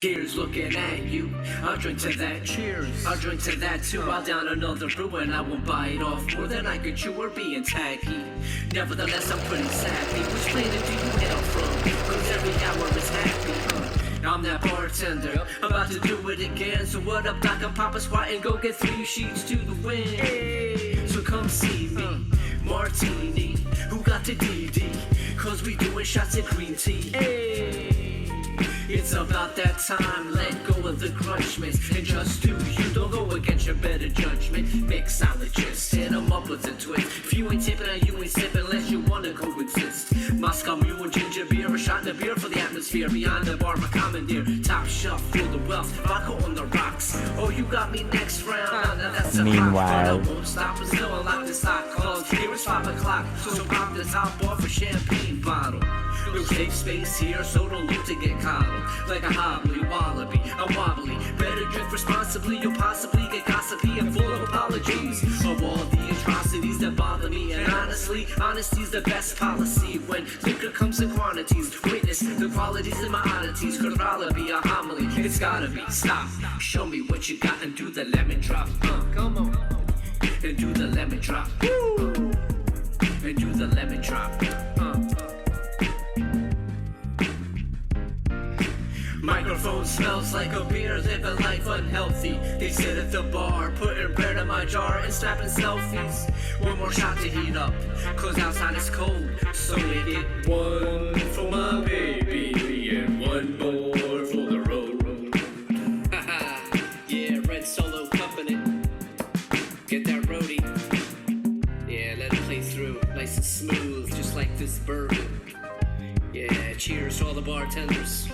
Cheers, looking at you. I'll drink to that. Cheers. I'll drink to that too. I'll down another brew and I won't bite off more than I could chew or being tacky. Nevertheless, I'm pretty sappy. Which planet do you hail from? Cause every hour is happy. I'm that bartender, about to do it again. So what up, Doc? I'm pop a squat and go get 3 sheets to the wind. Hey. So come see me, Martini. Who got the DD? Cause we doing shots of green tea. Hey. It's about that time, let go of the grudgments and just do you, don't go against your better judgment. Mixologists, hit 'em up with a twist. If you ain't tipping and you ain't sipping unless you wanna coexist. Moscow Mule and ginger beer, a shot in a beer for the atmosphere. Beyond the bar, my commandeer, top shelf, full of wealth, vodka on the rocks. Oh, you got me next round, now that's a Meanwhile, I won't stop until unlock the stock closed. Here it's 5 o'clock, so pop the top off a champagne bottle. No safe space here, so don't look to get coddled. Like a hobbly wallaby, I'm wobbly. Better drink responsibly, you'll possibly get gossipy and full of apologies of all the atrocities that bother me. And honestly, honesty's the best policy when liquor comes in quantities. Witness the qualities in my oddities. Could rather be a homily, it's gotta be. Stop, show me what you got and do the lemon drop. Come on, and do the lemon drop. And do the lemon drop. Microphone smells like a beer, living life unhealthy. They sit at the bar, putting bread in my jar and snapping selfies. One more shot to heat up, cause outside it's cold. So we get one for my baby and one more for the road. Haha, yeah, Red Solo Company. Get that roadie. Yeah, let it play through, nice and smooth, just like this bourbon. Yeah, cheers to all the bartenders.